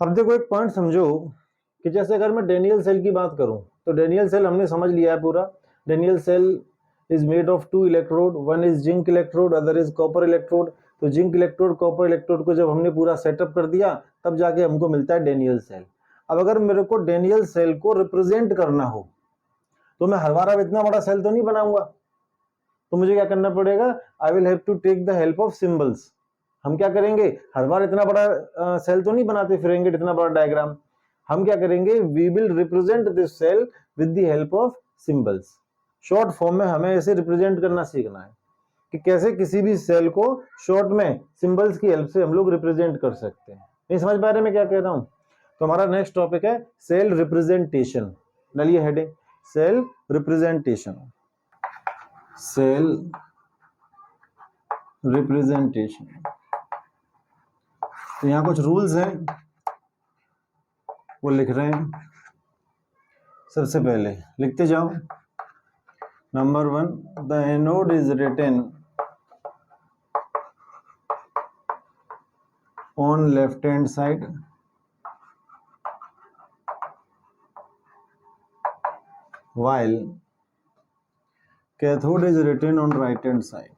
अब देखो एक पॉइंट समझो कि जैसे अगर मैं डेनियल सेल की बात करूं तो डेनियल सेल हमने समझ लिया है पूरा। Daniell cell is made of 2 electrode, one is zinc electrode, other is copper electrode. तो जिंक इलेक्ट्रोड कॉपर इलेक्ट्रोड को जब हमने पूरा सेटअप कर दिया तब जाके हमको मिलता है डेनियल सेल। अब अगर मेरे को डेनियल सेल को रिप्रेजेंट करना हो तो मैं हर बार अब इतना बड़ा सेल तो नहीं बनाऊंगा, तो मुझे क्या करना पड़ेगा, I will have to take the help of symbols. हम क्या करेंगे, हर बार इतना बड़ा सेल तो नहीं बनाते फिरेंगे, इतना बड़ा डायग्राम। हम क्या करेंगे, we will represent this cell with the help of symbols. Short form में हमें ऐसे रिप्रेजेंट करना सीखना है कि कैसे किसी भी सेल को शॉर्ट में सिंबल्स की हेल्प से हम लोग रिप्रेजेंट कर सकते हैं। नहीं समझ पा रहे मैं क्या कह रहा हूं? तो हमारा नेक्स्ट टॉपिक है सेल रिप्रेजेंटेशन। डालिए heading cell representation. Cell representation. तो यहां कुछ रूल्स हैं वो लिख रहे हैं। सबसे पहले लिखते जाओ। Number 1, the anode is written on left hand side while cathode is written on right hand side.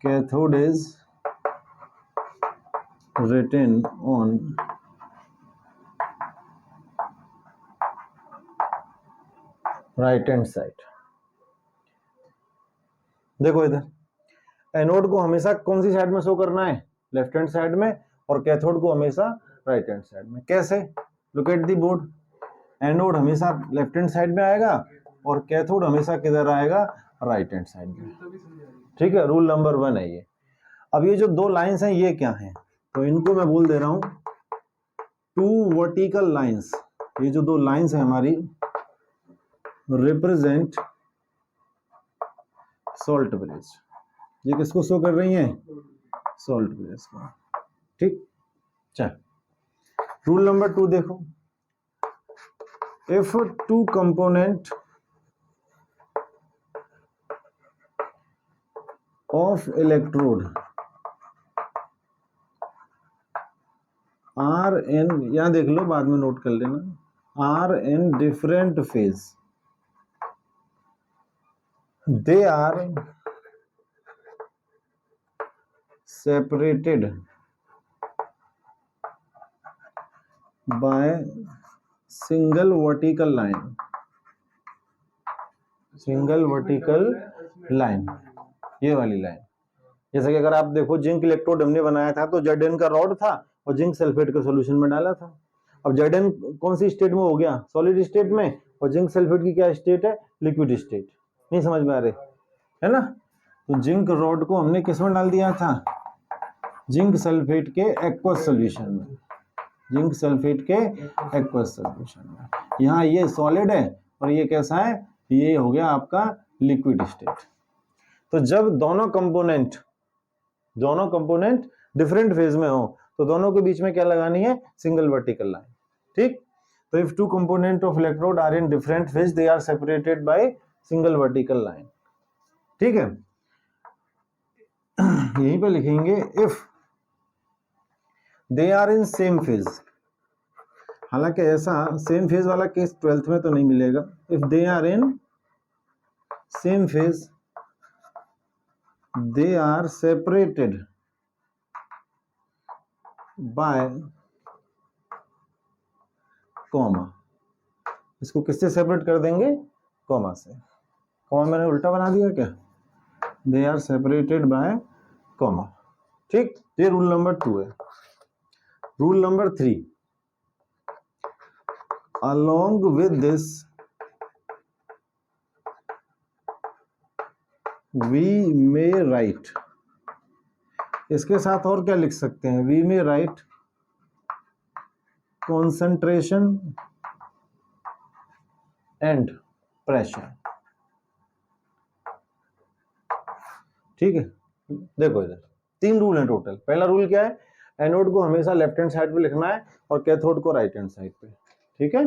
Cathode is written on right hand side. देखो इधर एनोड को हमेशा कौन सी साइड में शो करना है, लेफ्ट हैंड साइड में, और कैथोड को हमेशा राइट हैंड साइड में। कैसे, look at the board. Anode हमेशा लेफ्ट हैंड साइड में आएगा और कैथोड हमेशा किधर आएगा, राइट हैंड साइड में। ठीक है, रूल नंबर 1 है ये। अब ये जो दो लाइंस हैं ये क्या हैं, तो इनको मैं बोल दे रहा हूं 2 वर्टिकल लाइंस। ये जो दो लाइंस हैं हमारी रिप्रेजेंट सॉल्ट ब्रिज। ये किसको शो कर रही हैं, सॉल्ट ब्रिज को। ठीक, चल रूल नंबर 2 देखो। If 2 component of electrode are in, यहां देख लो बाद में नोट कर लेना, are in different phase, they are separated by single vertical line. Single vertical line, ये वाली लाइन। जैसे कि अगर आप देखो जिंक इलेक्ट्रोड हमने बनाया था तो जेडएन का रॉड था और जिंक सल्फेट के सॉल्यूशन में डाला था। अब जेडएन कौन सी स्टेट में हो गया, सॉलिड स्टेट में, और जिंक सल्फेट की क्या स्टेट है, लिक्विड स्टेट। नहीं समझ में आ रहे है ना? तो जिंक रॉड को हमने किस में डाल दिया था, जिंक सल्फेट के एक्वस सॉल्यूशन में। जिंक सल्फेट के एक्वस सॉल्यूशन में। यहाँ ये सॉलिड है और ये कैसा है, ये हो गया आपका लिक्विड स्टेट। तो जब दोनों कंपोनेंट डिफरेंट फेज में हो तो दोनों के बीच में क्या लगानी है, सिंगल वर्टिकल लाइन। ठीक, तो if 2 component of electrode are in different phase they are separated by single vertical line. ठीक है, यहीं पे लिखेंगे if they are in same phase. हालांकि ऐसा सेम फेज वाला केस 12th में तो नहीं मिलेगा। If they are in same phase they are separated by comma. इसको किससे सेपरेट कर देंगे, कॉमा से। कॉमा मैंने उल्टा बना दिया क्या, they are separated by comma. ठीक, ये रूल नंबर 2 है। Rule number 3, along with this we may write, इसके साथ और क्या लिख सकते हैं, we may write concentration and pressure। ठीक है, देखो इधर 3 रूल हैं टोटल। पहला रूल क्या है, एनोड को हमेशा लेफ्ट हैंड साइड पे लिखना है और कैथोड को राइट हैंड साइड पे। ठीक है,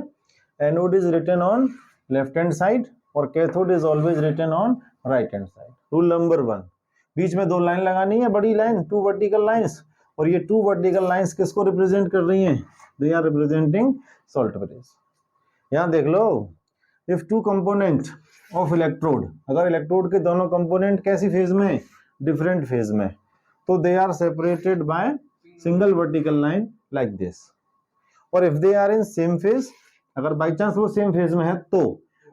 anode is written on left hand side और cathode is always written on right hand side. Rule number 1, बीच में 2 लाइन लगानी है, बड़ी लाइन, 2 वर्टिकल लाइंस, और ये 2 वर्टिकल लाइंस किसको रिप्रेजेंट कर रही हैं? They are representing salt bridge. यहाँ देख लो, इफ 2 कंपोनेंट ऑफ इलेक्ट्रोड, अगर इलेक्ट्रोड के दोनों कंपोनेंट कैसी फेज में? डिफरेंट फेज में, तो they are separated by single vertical line like this. और if they are in same phase, अगर बाई चांस वो सेम फेज में है तो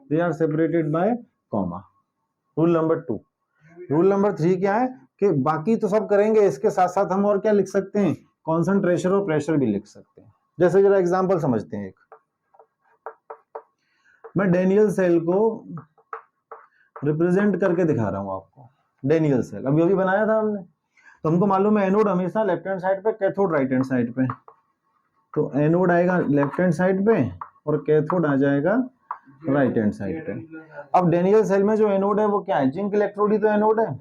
they are separated by comma. Rule number 2। Rule number 3 क्या है कि बाकी तो सब करेंगे, इसके साथ साथ हम और क्या लिख सकते हैं? कॉन्सेंट्रेशन और प्रेशर भी लिख सकते हैं। जैसे जरा एग्जांपल समझते हैं। एक मैं डेनियल सेल को रिप्रेजेंट करके दिखा रहा हूं आपको। डेनियल सेल अभी अभी बनाया था हमने, तो हमको मालूम है एनोड हमेशा लेफ्ट हैंड साइड पे, कैथोड राइट हैंड साइड पे। तो एनोड आएगा लेफ्ट हैंड साइड पे और कैथोड आ जाएगा राइट हैंड साइड पे। अब डेनियल सेल में जो एनोड है वो क्या है? जिंक इलेक्ट्रोड ही तो एनोड है।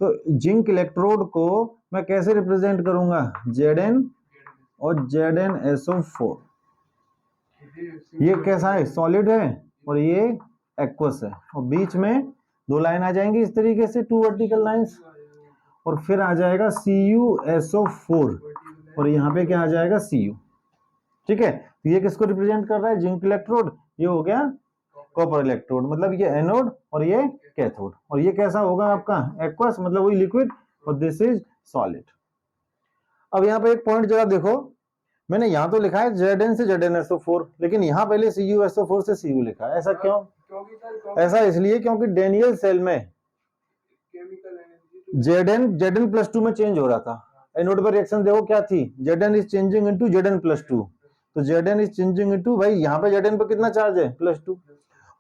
तो जिंक इलेक्ट्रोड को मैं कैसे रिप्रेजेंट करूंगा? Zn और ZnSO4। ये कैसा है? सॉलिड है और ये एक्वस है, और बीच में 2 लाइन आ जाएंगी इस तरीके से, 2 वर्टिकल लाइंस, और फिर आ जाएगा CuSO4 और यहाँ पे क्या आ जाएगा? Cu। ठीक है, तो ये किसको रिप्रेजेंट कर रहा है? Zinc electrode. ये हो गया कॉपर इलेक्ट्रोड, मतलब ये एनोड और ये कैथोड। और ये कैसा होगा आपका? एक्वस, मतलब वही लिक्विड, और दिस इज सॉलिड। अब यहाँ पे एक पॉइंट जरा देखो, मैंने यहाँ तो लिखा है Zn से ZnSO4, लेकिन यहाँ पहले CuSO4 से Cu लिखा है। ऐसा क्यों? ऐसा इसलिए क्योंकि डेनियल सेल में Zn+2 में चेंज हो रहा था। एनोड पर रिएक्शन देखो क्या थी? Zn is changing into Zn+2। तो Zn इज चेंजिंग इनटू, भाई यहाँ पे Zn पर कितना चार्ज है? +2।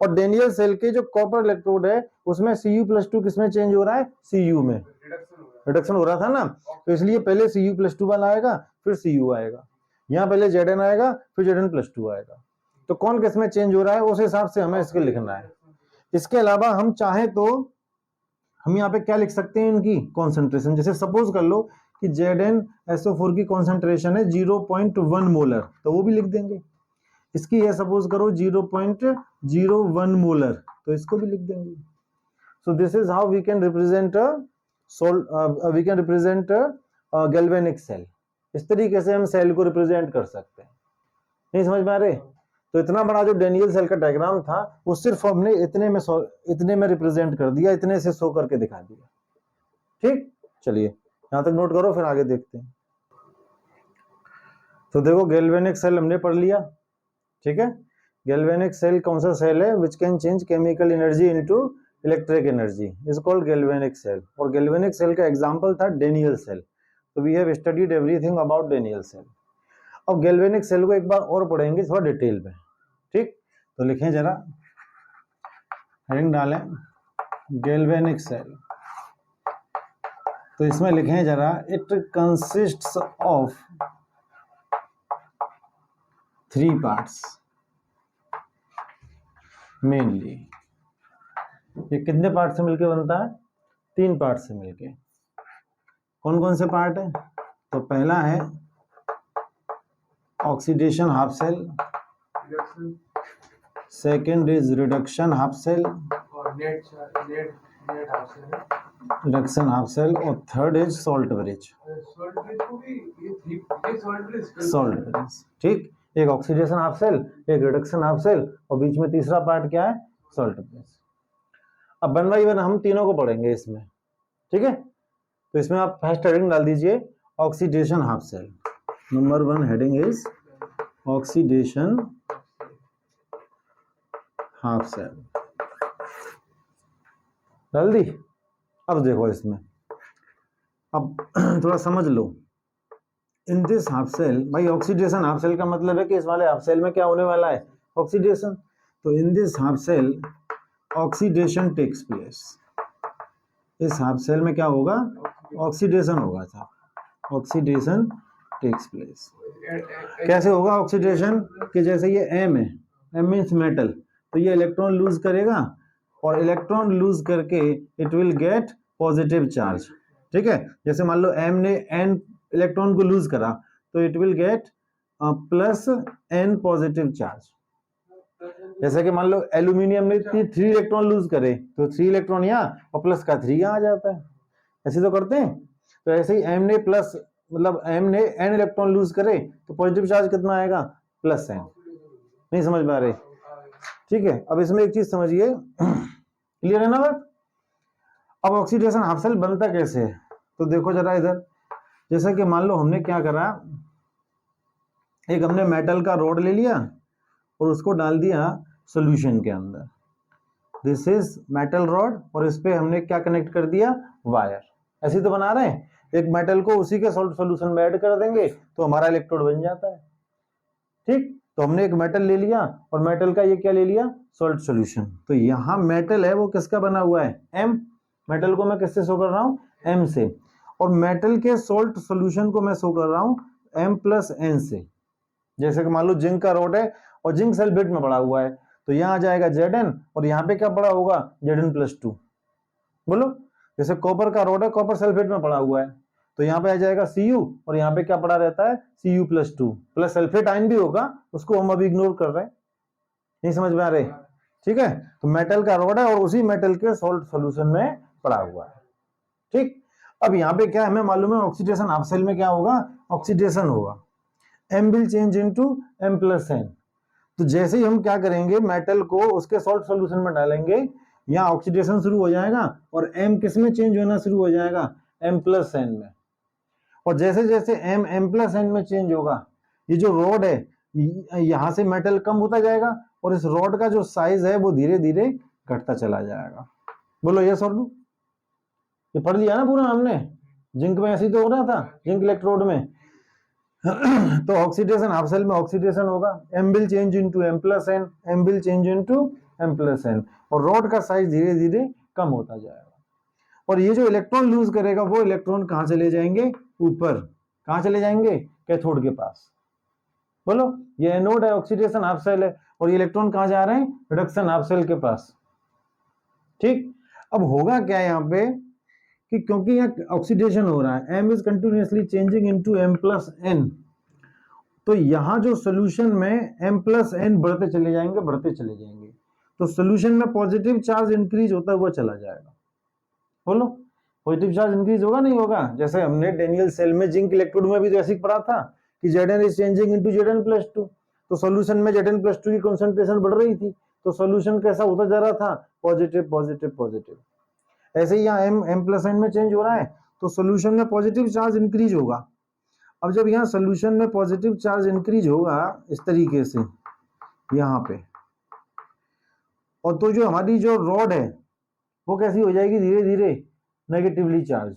और डेनियल सेल के जो कॉपर इलेक्ट्रोड है उसमें Cu+2 किसमें चेंज हो रहा है? Cu में रिडक्शन हो रहा था ना, तो इसलिए पहले Cu+2 वाला आएगा, फिर Cu आएगा। यहाँ पहले Zn आएगा, फिर Zn+2 आएगा। तो कौन किस में चेंज हो रहा है उस हिसाब से हमें इसके लिखना है। इसके अलावा हम चाहे तो हम यहाँ पे क्या लिख सकते हैं? इनकी कॉन्सेंट्रेशन। जैसे सपोज कर लो कि ZnSO4 की कॉन्सेंट्रेशन है 0.1 मोलर, तो वो भी लिख देंगे। इसकी है सपोज करो 0.01 मोलर, तो इसको भी लिख देंगे। So this is how we can represent galvanic cell. इस तरीके से हम सेल को रिप्रेजेंट कर सकते हैं। नहीं समझ में आ रहे? तो इतना बड़ा जो डेनियल सेल का डायग्राम था वो सिर्फ हमने इतने में रिप्रेजेंट कर दिया, इतने से शो करके दिखा दिया। ठीक, चलिए यहां तक नोट करो, फिर आगे देखते हैं। तो देखो गैल्वेनिक सेल हमने पढ़ लिया। ठीक है, गैल्वेनिक सेल कौन सा सेल है? Which can change chemical energy into electric energy, is called galvanic cell. और गैल्वेनिक सेल का एग्जांपल था डेनियल सेल। तो we have studied everything about Daniell cell. अब गैल्वेनिक सेल को एक बार और पढ़ेंगे थोड़ा डिटेल में। ठीक, तो लिखें जरा, हेडिंग डालें गैल्वेनिक सेल। तो इसमें लिखें जरा, it consists of 3 parts mainly. ये कितने पार्ट से मिलके बनता है? 3 पार्ट से मिलके। कौन कौन से पार्ट है? तो पहला है oxidation half cell, second is reduction half cell, reduction half cell, और third is salt bridge. Salt bridge, ठीक। एक ऑक्सीडेशन हाफ सेल, एक रिडक्शन हाफ सेल, और बीच में तीसरा पार्ट क्या है? Salt bridge. अब 1 बाय 1 हम तीनों को पढ़ेंगे इसमें। ठीक है, तो इसमें आप फर्स्ट हेडिंग डाल दीजिए oxidation half cell. Number 1 heading is oxidation half cell, डाल दी। अब देखो इसमें, अब थोड़ा समझ लो। इन दिस हाफ सेल, भाई ऑक्सीडेशन हाफ सेल का मतलब है कि इस वाले हाफ सेल में क्या होने वाला है? ऑक्सीडेशन। तो in this half cell oxidation takes place. इस हाफ सेल में क्या होगा? ऑक्सीडेशन होगा था, ऑक्सीडेशन टेक्स प्लेस। कैसे होगा ऑक्सीडेशन? कि जैसे ये M है, M मीन्स मेटल, तो ये इलेक्ट्रॉन लूज करेगा, और इलेक्ट्रॉन लूज करके it will get positive charge. ठीक है, जैसे मान लो M ने N इलेक्ट्रॉन को लूज करा, तो it will get +N positive charge. जैसे कि मान लो एल्यूमिनियम ने 3 इलेक्ट्रॉन लूज करे, तो 3 इलेक्ट्रॉन यहाँ और प्लस का 3 यहाँ आ जाता है। ऐसे तो करते हैं। तो ऐसे ही M ने मतलब m ने n इलेक्ट्रॉन लूज करे तो पॉजिटिव चार्ज कितना आएगा, प्लस n। नहीं समझ में आ रही, ठीक है। अब इसमें एक चीज समझिए, क्लियर है ना बात। अब ऑक्सीडेशन हाफ सेल बनता कैसे है, तो देखो जरा इधर, जैसे कि मान लो हमने क्या करा, एक हमने मेटल का रॉड ले लिया और उसको डाल दिया सॉल्यूशन के अंदर, दिस इज मेटल रॉड, और इस पे हमने क्या कनेक्ट कर दिया, वायर। ऐसे तो बना रहे हैं, एक मेटल को उसी के सॉल्ट सॉल्यूशन में ऐड कर देंगे तो हमारा इलेक्ट्रोड बन जाता है, ठीक। तो हमने एक मेटल ले लिया और मेटल का ये क्या ले लिया, सॉल्ट सॉल्यूशन। तो यहाँ मेटल है वो किसका बना हुआ है, एम। मेटल को मैं किससे शो कर रहा हूँ, एम से, और मेटल के सॉल्ट सॉल्यूशन को मैं शो कर रहा हूँ एम प्लस एन से। जैसे कि मान लो जिंक का रॉड है और जिंक सल्फेट में पड़ा हुआ है, तो यहाँ आ जाएगा Zn और यहाँ पे क्या पड़ा होगा, Zn+2। बोलो, जैसे कॉपर का रॉड है, कॉपर सल्फेट में पड़ा हुआ है, तो यहाँ पे आ जाएगा Cu और यहाँ पे क्या पड़ा रहता है, Cu+2 प्लस सल्फेट आयन भी होगा, उसको हम अभी इग्नोर कर रहे हैं, नहीं समझ में आ रहे, ठीक है। तो मेटल का रॉड है और उसी मेटल के सॉल्ट सॉल्यूशन में पड़ा हुआ है, ठीक। अब यहाँ पे क्या हमें मालूम है, ऑक्सीडेशन हाफ सेल में क्या होगा, ऑक्सीडेशन होगा, M will change into M+N। तो जैसे ही हम क्या करेंगे, मेटल को उसके सॉल्ट सॉल्यूशन में डालेंगे, यहाँ ऑक्सीडेशन शुरू हो जाएगा और M किस में चेंज होना शुरू हो जाएगा, M+N में। और जैसे जैसे M M+N में चेंज होगा, ये जो रॉड है यहाँ से मेटल कम होता जाएगा और इस रॉड का जो साइज है वो धीरे धीरे घटता चला जाएगा। बोलो यस और नो, ये पढ़ लिया ना पूरा हमने, जिंक में ऐसे तो हो रहा था, जिंक इलेक्ट्रोड में। तो ऑक्सीडेशन हाफ सेल में ऑक्सीडेशन होगा, M will change into M+N, M will change into M+N, और रॉड का साइज धीरे धीरे कम होता जाएगा। और ये जो इलेक्ट्रॉन लूज करेगा वो इलेक्ट्रॉन कहां चले जाएंगे, ऊपर। कहां चले जाएंगे, कैथोड के पास। बोलो, ये एनोड है, ऑक्सीडेशन हाफ सेल है, और ये इलेक्ट्रॉन कहां जा रहे हैं, रिडक्शन हाफ सेल के पास, ठीक। अब होगा क्या यहाँ पे कि क्योंकि यहाँ ऑक्सीडेशन हो रहा है, M is continuously changing into M+N, तो यहाँ जो सोल्यूशन में M+N बढ़ते चले जाएंगे, बढ़ते चले जाएंगे, तो सोल्यूशन में पॉजिटिव चार्ज इंक्रीज होता हुआ चला जाएगा। बोलो, पॉजिटिव चार्ज इंक्रीज होगा नहीं होगा। जैसे हमने डेनियल सेल में जिंक इलेक्ट्रोड में भी तो ऐसे पढ़ा था कि Zn is changing into Zn+2, तो सोल्यूशन में Zn+2 की कंसंट्रेशन बढ़ रही थी, तो सोल्यूशन कैसा होता जा रहा था, पॉजिटिव पॉजिटिव पॉजिटिव। ऐसे ही यहाँ M+N में चेंज हो रहा है, तो सोल्यूशन में पॉजिटिव चार्ज इंक्रीज होगा। अब जब यहाँ सोल्यूशन में पॉजिटिव चार्ज इंक्रीज होगा इस तरीके से यहाँ पे, और तो जो हमारी जो रॉड है वो कैसी हो जाएगी, धीरे धीरे नेगेटिवली चार्ज।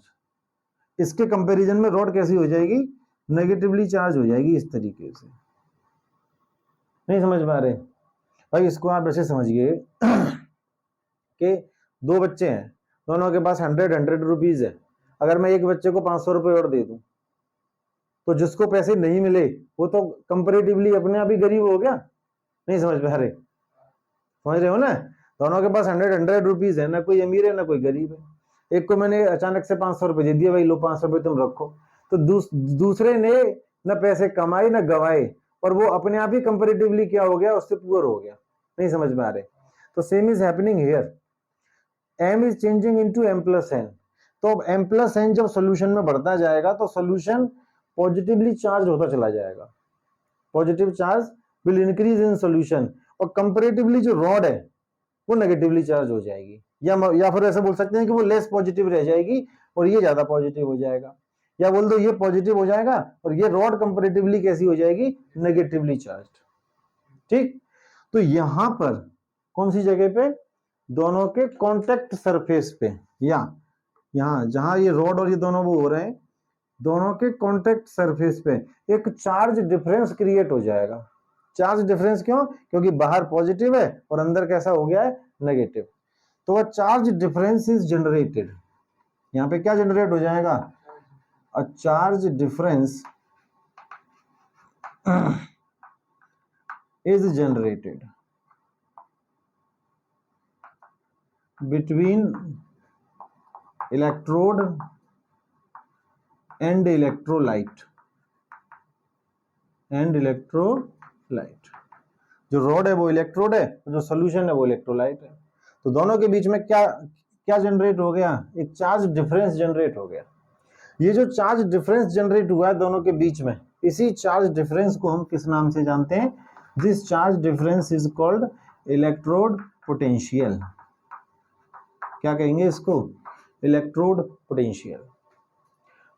इसके कंपैरिजन में रॉड कैसी हो जाएगी, नेगेटिवली चार्ज हो जाएगी इस तरीके से। नहीं समझ पा रहे भाई, इसको आप ऐसे समझिए कि दो बच्चे हैं, दोनों के पास 100 रुपीज है। अगर मैं एक बच्चे को 500 रुपये और दे दूं, तो जिसको पैसे नहीं मिले वो तो कंपैरेटिवली अपने आप ही गरीब हो गया। नहीं समझ पा रहे, समझ रहे हो ना। दोनों के पास 100 रुपीज है, ना कोई अमीर है ना कोई गरीब है। एक को मैंने अचानक से 500 रुपये दे दिया, भाई लो 500 रुपये तुम रखो, तो दूसरे ने न पैसे कमाए न गवाए, और वो अपने आप ही कंपैरेटिवली क्या हो गया, उससे पुअर हो गया। नहीं समझ में आ रहे, तो same is happening here, M is changing into M+N। तो अब M+N जब सोल्यूशन में बढ़ता जाएगा तो सोल्यूशन पॉजिटिवली चार्ज होता चला जाएगा, positive charge will increase in solution, और कंपैरेटिवली जो रॉड है वो नेगेटिवली चार्ज हो जाएगी, या फिर ऐसे बोल सकते हैं कि वो लेस पॉजिटिव रह जाएगी और ये ज्यादा पॉजिटिव हो जाएगा, या बोल दो ये पॉजिटिव हो जाएगा और ये रॉड कंपैरेटिवली कैसी हो जाएगी, नेगेटिवली चार्ज, ठीक। तो यहां पर कौन सी जगह पे, दोनों के कॉन्टेक्ट सरफेस पे, या यहाँ जहां ये रॉड और ये दोनों वो हो रहे हैं, दोनों के कॉन्टेक्ट सरफेस पे एक चार्ज डिफरेंस क्रिएट हो जाएगा। चार्ज डिफरेंस क्यों, क्योंकि बाहर पॉजिटिव है और अंदर कैसा हो गया है, नेगेटिव। तो वह चार्ज डिफरेंस इज जनरेटेड, यहाँ पे क्या जनरेट हो जाएगा, a charge difference is generated between electrode and electrolyte, जो रॉड है वो इलेक्ट्रोड है, जो सोल्यूशन है वो इलेक्ट्रोलाइट है। तो दोनों के बीच में क्या क्या जनरेट हो गया, एक चार्ज डिफरेंस जनरेट हो गया। ये जो चार्ज डिफरेंस जनरेट हुआ है दोनों के बीच में, इसी चार्ज डिफरेंस को हम किस नाम से जानते हैं? This charge difference is called electrode potential. क्या कहेंगे इसको? Electrode potential.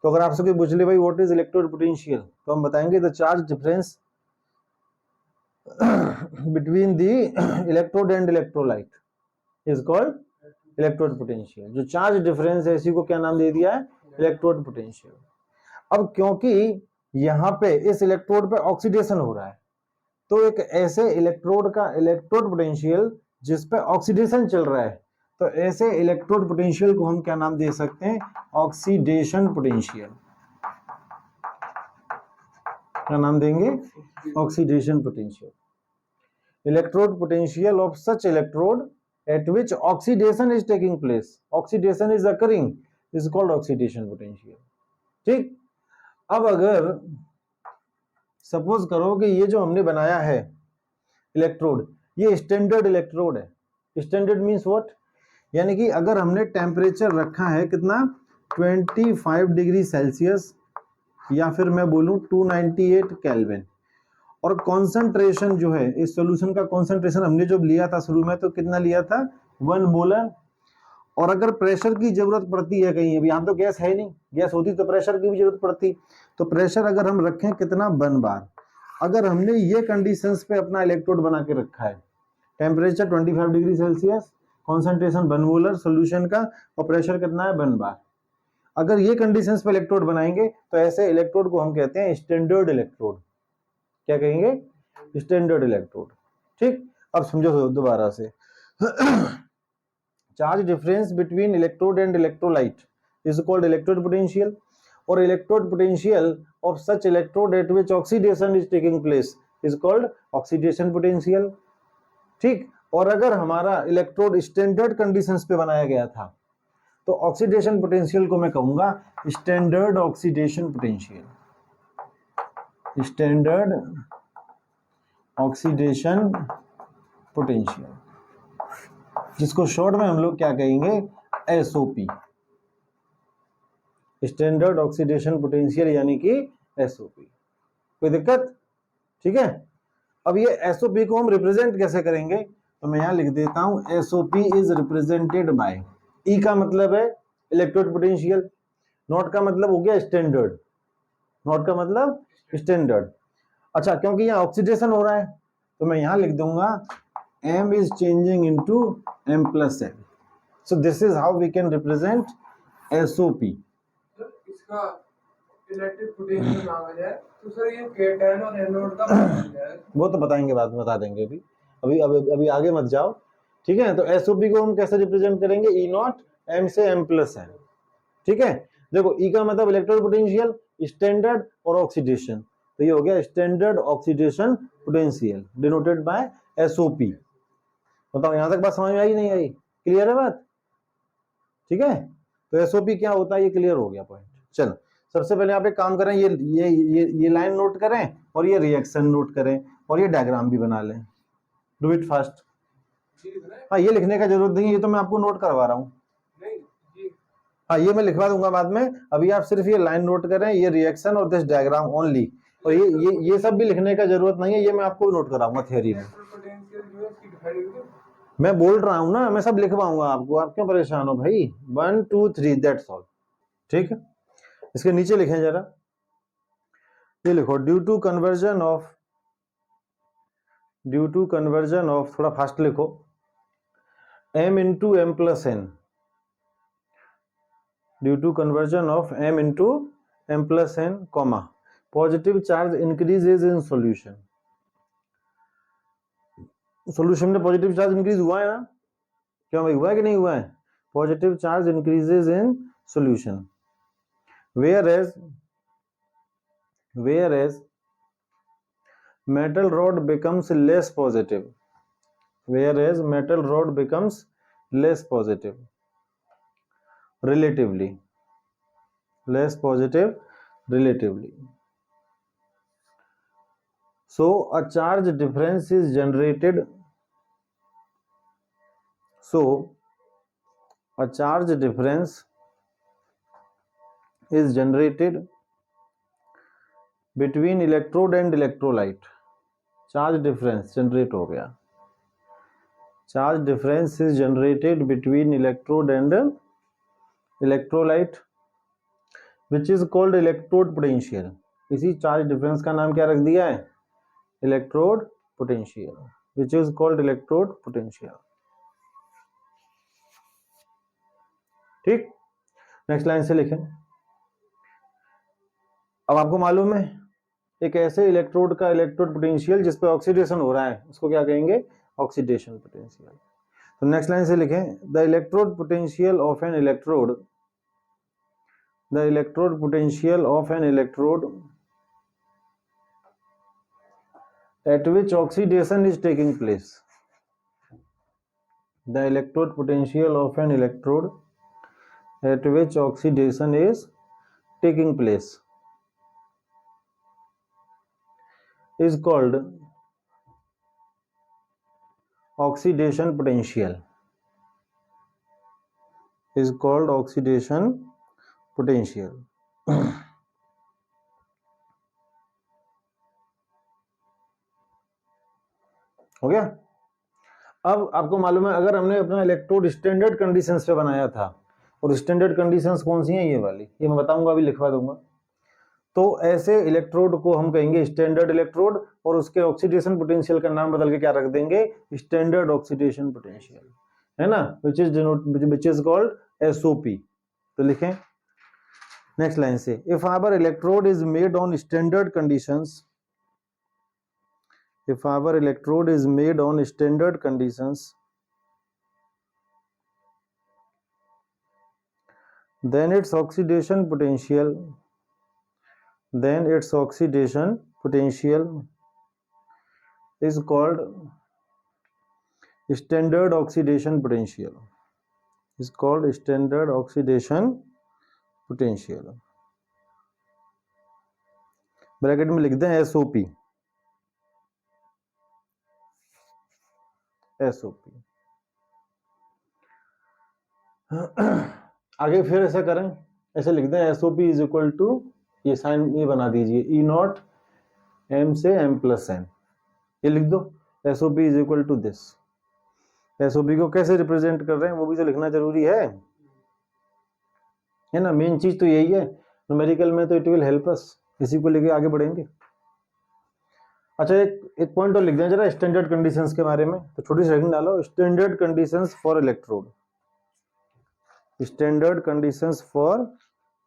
तो अगर आपसे कोई पूछ ले भाई व्हाट इज इलेक्ट्रोड पोटेंशियल, तो हम बताएंगे the charge difference between the electrode and electrolyte is called electrode potential. जो चार्ज डिफरेंस है इसी को क्या नाम दे दिया है? Electrode potential. अब क्योंकि यहाँ पे इस इलेक्ट्रोड पे ऑक्सीडेशन हो रहा है, तो एक ऐसे इलेक्ट्रोड का इलेक्ट्रोड पोटेंशियल जिस पे ऑक्सीडेशन चल रहा है, तो ऐसे इलेक्ट्रोड पोटेंशियल को हम क्या नाम दे सकते हैं? Oxidation potential. क्या नाम देंगे? Oxidation potential. Electrode potential of such electrode at which oxidation is taking place, oxidation is occurring, is called oxidation potential। ठीक। अब अगर सपोज करो कि ये जो हमने बनाया है इलेक्ट्रोड, ये स्टैंडर्ड इलेक्ट्रोड है। Standard means what? यानी कि अगर हमने टेम्परेचर रखा है कितना? 25 डिग्री सेल्सियस, या फिर मैं बोलूं 298 केल्विन, और कॉन्सेंट्रेशन जो है इस सॉल्यूशन का कॉन्सेंट्रेशन हमने जो लिया था शुरू में, तो कितना लिया था? 1 मोलर। और अगर प्रेशर की जरूरत पड़ती है कहीं, अभी यहाँ तो गैस है नहीं, गैस होती तो प्रेशर की भी जरूरत पड़ती, तो प्रेशर अगर हम रखें कितना? 1 बार। अगर हमने ये कंडीशंस पे अपना इलेक्ट्रोड बना के रखा है, temperature 25 degree Celsius, concentration 1 molar solution का, और प्रेशर कितना है? 1 बार। अगर ये कंडीशंस पे इलेक्ट्रोड बनाएंगे तो ऐसे इलेक्ट्रोड को हम कहते हैं स्टैंडर्ड इलेक्ट्रोड। क्या कहेंगे? Standard electrode. ठीक। अब समझो दोबारा से charge difference between electrode and electrolyte is called electrode potential, और electrode potential of such electrode at which oxidation is taking place is called oxidation potential. ठीक। और अगर हमारा इलेक्ट्रोड स्टैंडर्ड कंडीशंस पे बनाया गया था, तो ऑक्सीडेशन पोटेंशियल को मैं कहूंगा standard oxidation potential. Standard oxidation potential, जिसको शॉर्ट में हम लोग क्या कहेंगे? एसओपी। स्टैंडर्ड ऑक्सीडेशन पोटेंशियल यानी कि एसओपी। कोई दिक्कत? ठीक है। अब ये एसओपी को हम रिप्रेजेंट कैसे करेंगे? तो मैं यहां लिख देता हूं एसओपी इज रिप्रेजेंटेड बाय, ई का मतलब है इलेक्ट्रोड पोटेंशियल, नॉट का मतलब हो गया स्टैंडर्ड, नॉट का मतलब स्टैंडर्ड। अच्छा, क्योंकि यहाँ ऑक्सीडेशन हो रहा है तो मैं यहां लिख दूंगा m is changing into m plus n. So this is how we can represent SOP. इसका इलेक्ट्रिक पोटेंशियल मांगा जाए तो सर ये K10 और एनोड का बन जाए। वो तो बताएंगे, बाद में बता देंगे। अभी आगे मत जाओ। ठीक है। तो SOP को हम कैसे रिप्रेजेंट करेंगे? E नॉट m से m plus n। ठीक है। देखो E का मतलब इलेक्ट्रोड पोटेंशियल, स्टैंडर्ड और ऑक्सीडेशन, तो ये हो गया standard oxidation potential denoted by SOP। बताओ यहां तक बात समझ में आई नहीं आई? क्लियर है बात? ठीक है। तो एसओपी क्या होता है ये क्लियर हो गया पॉइंट। चलो, सबसे पहले आप एक काम करें, ये लाइन नोट करें और ये रिएक्शन नोट करें और ये डायग्राम भी बना लें। Do it fast. हाँ, ये लिखने का जरूरत नहीं है, ये तो मैं आपको नोट करवा रहा हूँ। हाँ, ये मैं लिखवा दूंगा बाद में। अभी आप सिर्फ ये लाइन नोट करें, ये रिएक्शन और दिस डायग्राम ओनली, और ये सब भी लिखने का जरूरत नहीं है, ये मैं आपको नोट कराऊंगा थियरी में। मैं बोल रहा हूं ना, मैं सब लिखवाऊंगा आपको, आप क्यों परेशान हो भाई? 1 2 3 दैट्स ऑल। ठीक है। इसके नीचे लिखें जरा, ये लिखो ड्यू टू कन्वर्जन ऑफ, थोड़ा फास्ट लिखो, m into M plus N, due to conversion of m into M plus N, comma, positive charge increases in solution. Solution में पॉजिटिव चार्ज इंक्रीज हुआ है ना? क्या भाई, हुआ है कि नहीं हुआ है? Positive charge increases in solution, whereas metal rod becomes less positive, whereas metal rod becomes less positive relatively, less positive relatively. So a charge difference is generated, so a charge difference is generated between electrode and electrolyte. Charge difference generate हो गया. Charge difference is generated between electrode and electrolyte which is called electrode potential. इसी charge difference का नाम क्या रख दिया है? Electrode potential, which is called electrode potential. ठीक, नेक्स्ट लाइन से लिखें. अब आपको मालूम है एक ऐसे इलेक्ट्रोड का इलेक्ट्रोड पोटेंशियल जिस पे ऑक्सीडेशन हो रहा है उसको क्या कहेंगे? Oxidation potential. तो नेक्स्ट लाइन से लिखें, the electrode potential of N electrode, the electrode potential of N electrode at which oxidation is taking place, the electrode potential of an electrode at which oxidation is taking place is called oxidation potential, is called oxidation potential. हो गया. अब आपको मालूम है अगर हमने अपना electrode standard conditions पे बनाया था, और स्टैंडर्ड कंडीशंस कौन सी हैं? ये वाली, ये मैं बताऊंगा, अभी लिखवा दूंगा. तो ऐसे इलेक्ट्रोड को हम कहेंगे स्टैंडर्ड इलेक्ट्रोड, और उसके ऑक्सीडेशन पोटेंशियल का नाम बदल के क्या रख देंगे? स्टैंडर्ड ऑक्सीडेशन पोटेंशियल, है ना, विच इज कॉल्ड एसओपी. तो लिखें नेक्स्ट लाइन से, if our electrode is made on standard conditions, if our electrode is made on standard conditions, then its oxidation potential is called standard oxidation potential, is called standard oxidation potential. Bracket में लिख दें SOP, SOP. आगे फिर ऐसा करें, ऐसे लिख दें एसओपी इज इक्वल टू, ये साइन ये बना दीजिए, ई नॉट एम से एम प्लस एन, ये लिख दो. SOP is equal to this. SOP को कैसे रिप्रेजेंट कर रहे हैं वो भी तो लिखना जरूरी है ना. मेन चीज तो यही है, न्यूमेरिकल में तो इट विल हेल्प अस. इसी को लेके आगे बढ़ेंगे. अच्छा, एक पॉइंट और लिख दें जरा स्टैंडर्ड कंडीशंस के बारे में. तो छोटी सी हेडिंग डालो, standard conditions for electrode, standard conditions for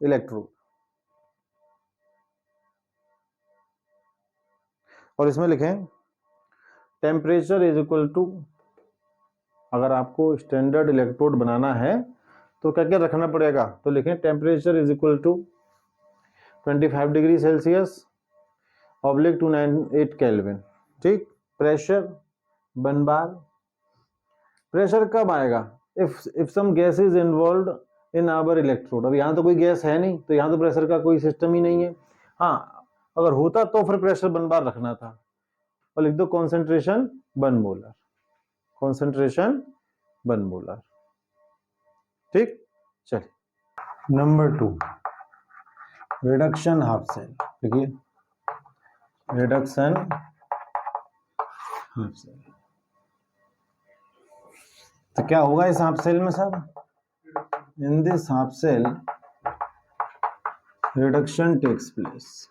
electrode. और इसमें लिखें टेम्परेचर इज इक्वल टू, अगर आपको स्टैंडर्ड इलेक्ट्रोड बनाना है तो क्या क्या रखना पड़ेगा? तो लिखें temperature is equal to 25 degree Celsius oblique 298 kelvin. ठीक. Pressure 1 bar. प्रेशर कब आएगा? If some gas is involved in our electrode. अब यहाँ तो कोई गैस है नहीं, तो यहाँ तो प्रेशर का कोई सिस्टम ही नहीं है. हाँ, अगर होता तो फिर प्रेशर 1 बार रखना था. और लिख दो कॉन्सेंट्रेशन 1 मोलर, कॉन्सेंट्रेशन 1 मोलर. ठीक. चलिए नंबर 2, रिडक्शन हाफ सेल. देखिए रिडक्शन हाफ सेल. तो क्या होगा इस हाफ सेल में साहब? In this half cell reduction takes place,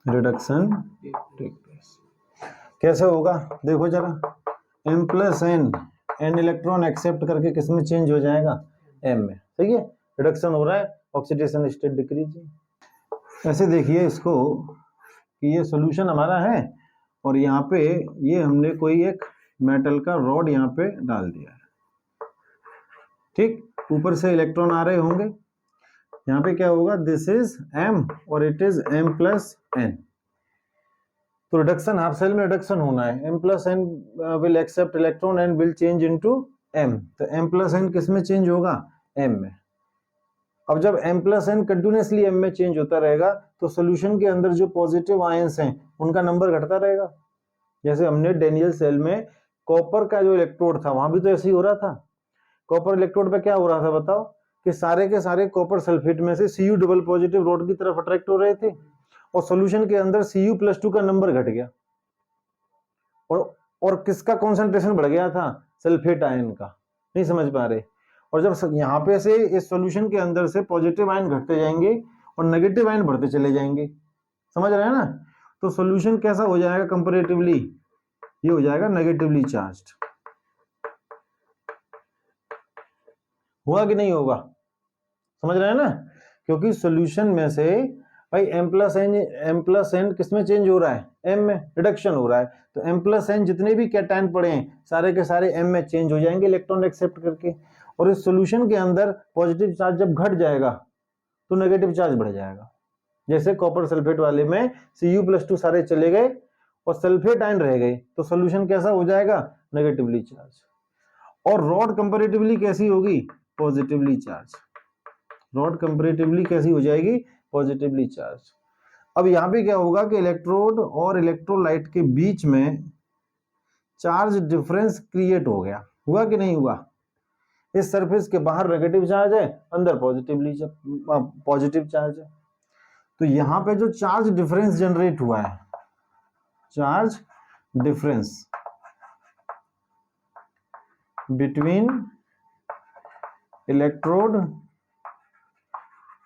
reduction take place. कैसे होगा? देखो जरा, m plus N electron accept करके किस में चेंज हो जाएगा? m में. सही है, रिडक्शन हो रहा है, ऑक्सीडेशन स्टेट डिक्रीज. ऐसे देखिए इसको कि ये सॉल्यूशन हमारा है, और यहाँ पे ये हमने कोई एक मेटल का रॉड यहाँ पे डाल दिया है. ठीक. ऊपर से इलेक्ट्रॉन आ रहे होंगे. यहाँ पे क्या होगा? दिस इज m और it is m plus n. तो रिडक्शन हाफ सेल में रिडक्शन होना है. m plus n will accept electron and will change into m. तो m प्लस n किस में चेंज होगा? m में. अब जब m plus n continuously m में चेंज होता रहेगा तो सोल्यूशन के अंदर जो पॉजिटिव आयंस हैं उनका नंबर घटता रहेगा. जैसे हमने डेनियल सेल में कॉपर का जो इलेक्ट्रोड था वहां भी तो ऐसे ही हो रहा था. कॉपर इलेक्ट्रोड पे क्या हो रहा था बताओ, कि सारे के सारे कॉपर सल्फेट में से Cu डबल पॉजिटिव रॉड की तरफ अट्रैक्ट हो रहे थे, और सॉल्यूशन के अंदर Cu+2 का नंबर घट गया, और किसका कॉन्सेंट्रेशन बढ़ गया था, सल्फेट आयन का। नहीं समझ पा रहे। और जब यहाँ पे से इस सॉल्यूशन के अंदर से पॉजिटिव आयन घटते जाएंगे और नेगेटिव आयन बढ़ते चले जाएंगे, समझ रहे हैं ना। तो सॉल्यूशन कैसा हो जाएगा कंपैरेटिवली, ये हो जाएगा नेगेटिवली चार्ज्ड। हुआ कि नहीं होगा, समझ रहे हैं ना। क्योंकि सॉल्यूशन में से भाई M+N किसमें चेंज हो रहा है, M में रिडक्शन हो रहा है, तो M+N जितने भी कैटायन पड़े हैं सारे के सारे M में चेंज हो जाएंगे इलेक्ट्रॉन एक्सेप्ट करके। और इस सॉल्यूशन के अंदर पॉजिटिव चार्ज जब घट जाएगा तो नेगेटिव चार्ज बढ़ जाएगा। जैसे कॉपर सल्फेट वाले में Cu+2 सारे चले गए और सल्फेट आयन रह गए, तो सॉल्यूशन कैसा हो जाएगा, नेगेटिवली चार्ज। और रॉड कंपैरेटिवली कैसी होगी, पॉजिटिवली चार्ज। रॉड कंपैरेटिवली कैसी हो जाएगी, पॉजिटिवली चार्ज। अब यहाँ पे क्या होगा कि इलेक्ट्रोड और इलेक्ट्रोलाइट के बीच में चार्ज डिफरेंस क्रिएट हो गया, हुआ कि नहीं हुआ। इस सरफेस के बाहर नेगेटिव चार्ज है, अंदर पॉजिटिव चार्ज है। तो यहाँ पे जो चार्ज डिफरेंस जनरेट हुआ है, charge difference between electrode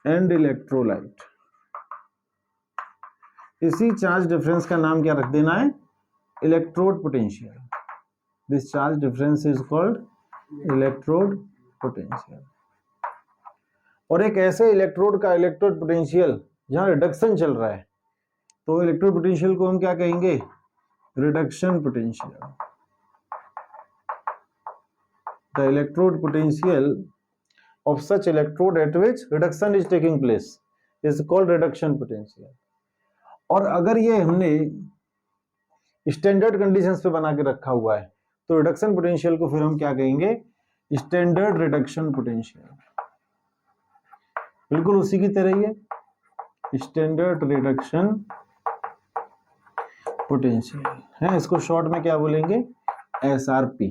and electrolyte, इसी चार्ज डिफरेंस का नाम क्या रख देना है, electrode potential. This charge difference is called electrode potential. और एक ऐसे इलेक्ट्रोड का इलेक्ट्रोड पोटेंशियल जहां रिडक्शन चल रहा है, तो इलेक्ट्रोड पोटेंशियल को हम क्या कहेंगे, reduction potential. The electrode potential of such electrode at which reduction is taking place is called reduction potential। और अगर ये हमने स्टैंडर्ड कंडीशंस पे बना के रखा हुआ है, तो रिडक्शन पोटेंशियल को फिर हम क्या कहेंगे, स्टैंडर्ड रिडक्शन पोटेंशियल। बिल्कुल उसी की तरह ही है, स्टैंडर्ड रिडक्शन पोटेंशियल है। इसको शॉर्ट में क्या बोलेंगे, SRP।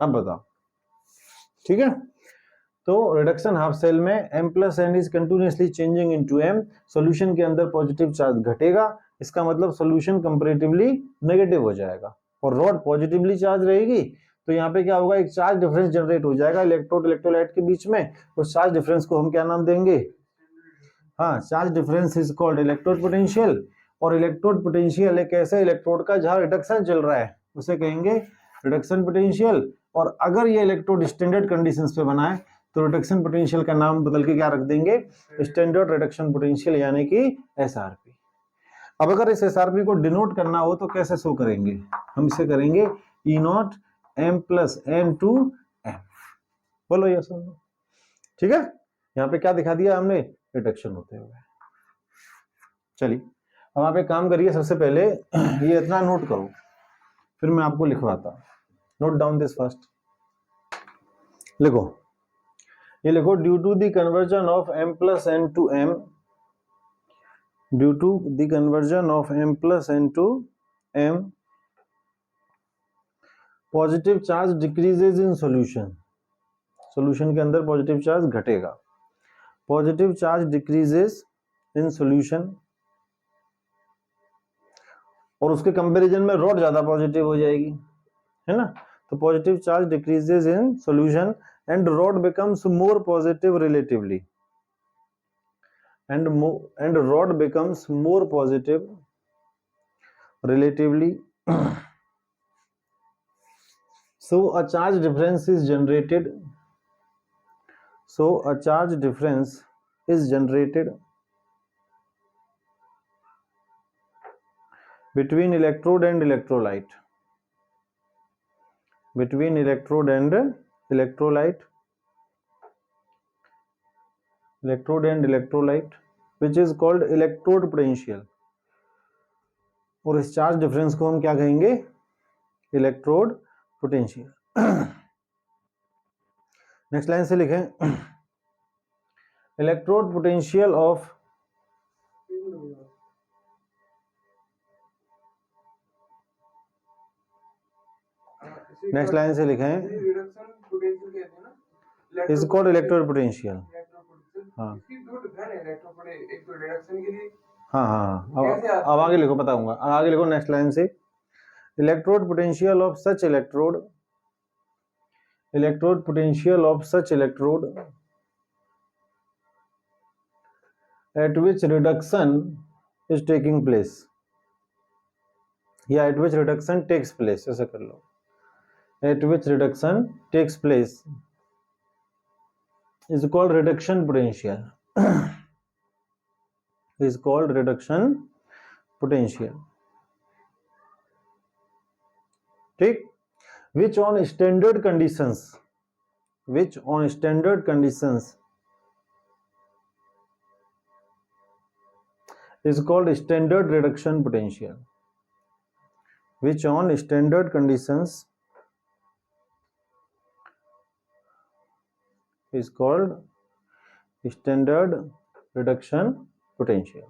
अब बताओ, ठीक है। तो रिडक्शन हाफ सेल में M+N is continuously changing into M, solution के अंदर पॉजिटिव चार्ज घटेगा, इसका मतलब सॉल्यूशन कंपैरेटिवली नेगेटिव हो जाएगा, और रॉड पॉजिटिवली चार्ज रहेगी। तो यहाँ पे क्या होगा, एक चार्ज डिफरेंस जनरेट हो जाएगा इलेक्ट्रोड इलेक्ट्रोलाइट के बीच में। उस चार्ज डिफरेंस को हम क्या नाम देंगे, हाँ, charge difference is called electrode potential. और इलेक्ट्रोड पोटेंशियल एक ऐसे इलेक्ट्रोड का जहां रिडक्शन चल रहा है, उसे कहेंगे रिडक्शन पोटेंशियल। और अगर ये इलेक्ट्रोड स्टैंडर्ड कंडीशंस पे बना है, तो रिडक्शन पोटेंशियल का नाम बदल के क्या रख देंगे, स्टैंडर्ड रिडक्शन पोटेंशियल, यानी कि SRP। अब अगर इस SRP को डिनोट करना हो तो कैसे शो करेंगे, हम इसे करेंगे E0 M+N/M। बोलो यस और नो, ठीक है। यहाँ पे क्या दिखा दिया हमने, रिडक्शन होते हुए। चलिए अब आप एक काम करिए, सबसे पहले ये इतना नोट करो, फिर मैं आपको लिखवाता हूं। नोट डाउन दिस फर्स्ट, लिखो, ये लिखो, due to the conversion of M+N to M, due to the conversion of M+N to M, positive charge decreases in solution, solution के अंदर पॉजिटिव चार्ज घटेगा, positive charge decreases in solution, और उसके comparison में rod ज्यादा positive हो जाएगी, है ना। तो positive charge decreases in solution and rod becomes more positive relatively, and rod becomes more positive relatively। So a charge difference is generated, between electrode and electrolyte, which is called electrode potential। और इस charge difference को हम क्या कहेंगे, electrode potential. Next line से लिखें, electrode potential of next line से लिखें, रिडक्शन पोटेंशियल कहते हैं ना, इज कॉल्ड इलेक्ट्रोड पोटेंशियल। इलेक्ट्रोपोटेंशियल। हाँ इसकी दो डिफरेंट है, इलेक्ट्रोपोटेंशियल एक तो रिडक्शन के लिए। हाँ हाँ, कैसे अब आगे लिखो, बताऊंगा, आगे लिखो नेक्स्ट लाइन से। Electrode potential of such electrode, electrode potential of such electrode at which reduction is taking place, या at which reduction takes place, ऐसा कर लो, at which reduction takes place is called reduction potential, is called reduction potential, ठीक। which on standard conditions, which on standard conditions is called standard reduction potential, which on standard conditions is called standard reduction potential।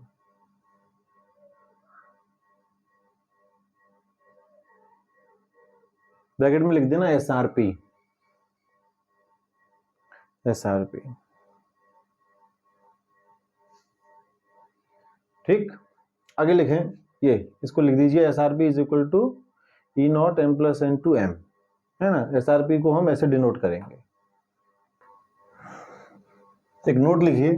Bracket में लिख देना SRP, SRP, ठीक। आगे लिखें, ये इसको लिख दीजिए, SRP is equal to E not M plus N to M, है ना। SRP को हम ऐसे डिनोट करेंगे, एक नोट लिखिए।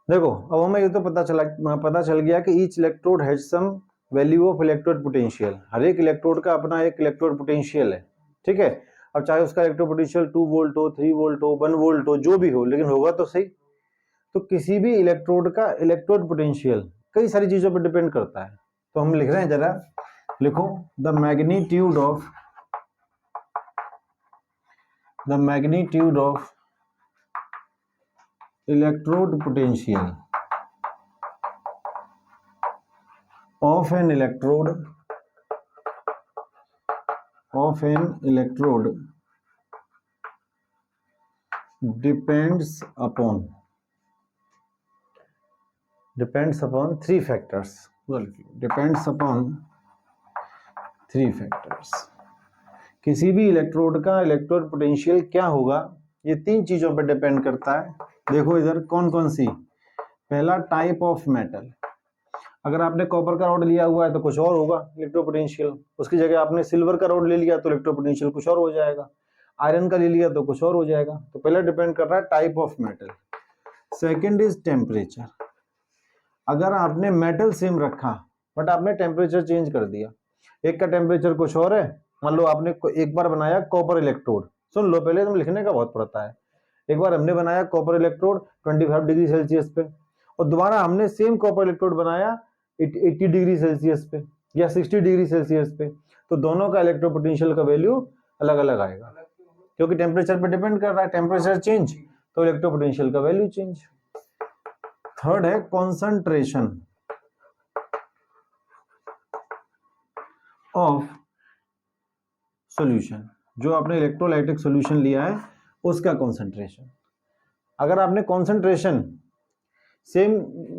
देखो अब हमें ये तो पता चल गया कि each electrode has some value of electrode potential, हर एक इलेक्ट्रोड का अपना एक इलेक्ट्रोड पोटेंशियल है, ठीक है। अब चाहे उसका इलेक्ट्रोड पोटेंशियल 2 वोल्ट हो, 3 वोल्ट हो, 1 वोल्ट हो, जो भी हो, लेकिन होगा तो सही। तो किसी भी इलेक्ट्रोड का इलेक्ट्रोड पोटेंशियल कई सारी चीजों पर डिपेंड करता है। तो हम लिख रहे हैं, जरा लिखो, the magnitude of electrode potential of an electrode depends upon three factors, depends upon three factors। किसी भी इलेक्ट्रोड का इलेक्ट्रोड पोटेंशियल क्या होगा, ये तीन चीजों पर डिपेंड करता है। देखो इधर कौन कौन सी, पहला टाइप ऑफ मेटल, अगर आपने कॉपर का रॉड लिया हुआ है तो कुछ और होगा इलेक्ट्रोड पोटेंशियल, उसकी जगह आपने सिल्वर का रॉड ले लिया तो इलेक्ट्रोड पोटेंशियल कुछ और हो जाएगा, आयरन का ले लिया तो कुछ और हो जाएगा। तो पहला डिपेंड कर रहा है type of metal. Second is temperature, अगर आपने मेटल सेम रखा बट आपने टेम्परेचर चेंज कर दिया, एक का टेम्परेचर कुछ और है, मान लो आपने एक बार बनाया कॉपर इलेक्ट्रोड, सुन लो पहले, तुम लिखने का बहुत पड़ता है। एक बार हमने बनाया कॉपर इलेक्ट्रोड 25 डिग्री सेल्सियस पे, और दोबारा हमने सेम कॉपर इलेक्ट्रोड बनाया 80 डिग्री सेल्सियस पे या 60 डिग्री सेल्सियस पे, तो दोनों का इलेक्ट्रोड पोटेंशियल का वैल्यू अलग अलग आएगा, क्योंकि टेम्परेचर पे डिपेंड कर रहा है, टेम्परेचर चेंज तो इलेक्ट्रोड पोटेंशियल का वैल्यू चेंज। थर्ड है कॉन्सेंट्रेशन ऑफ सॉल्यूशन, जो आपने इलेक्ट्रोलाइटिक सॉल्यूशन लिया है उसका कॉन्सेंट्रेशन। अगर आपने कॉन्सेंट्रेशन सेम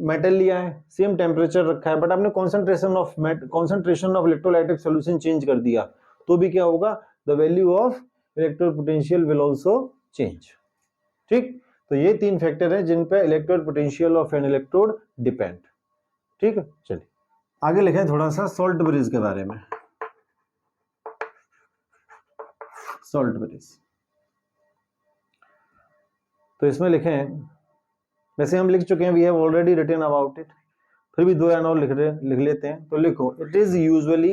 मेटल लिया है, सेम टेम्परेचर रखा है, बट आपने concentration of electrolytic solution change कर दिया, तो भी क्या होगा, the value of electrode potential will also change, ठीक। तो ये तीन फैक्टर हैं जिन पे electrode potential of N electrode depend, ठीक है। चलिए आगे लिखें थोड़ा सा सॉल्ट ब्रिज के बारे में। सॉल्ट ब्रिज, तो इसमें लिखें, वैसे हम लिख चुके हैं, we have already written about it, फिर भी दो या नौ लिख लेते हैं। तो लिखो, it is usually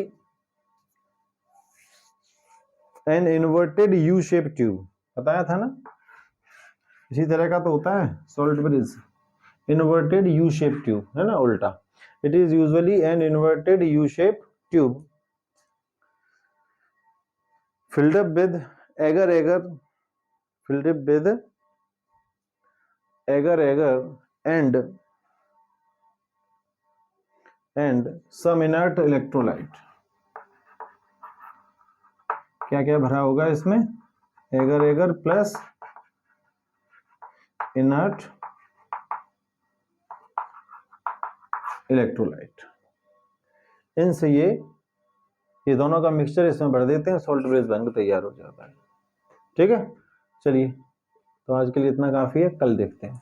an inverted U shape tube, बताया था ना, इसी तरह का तो होता है salt bridge, inverted U shape tube, है ना, उल्टा। It is usually an inverted U shape tube filled up with agar and some inert electrolyte। क्या क्या भरा होगा इसमें, एगर प्लस इनर्ट इलेक्ट्रोलाइट, इनसे ये ये दोनों का मिक्सचर इसमें भर देते हैं, सॉल्ट बेस बैंक तैयार हो जाता है। ठीक है, चलिए तो आज के लिए इतना काफ़ी है, कल देखते हैं।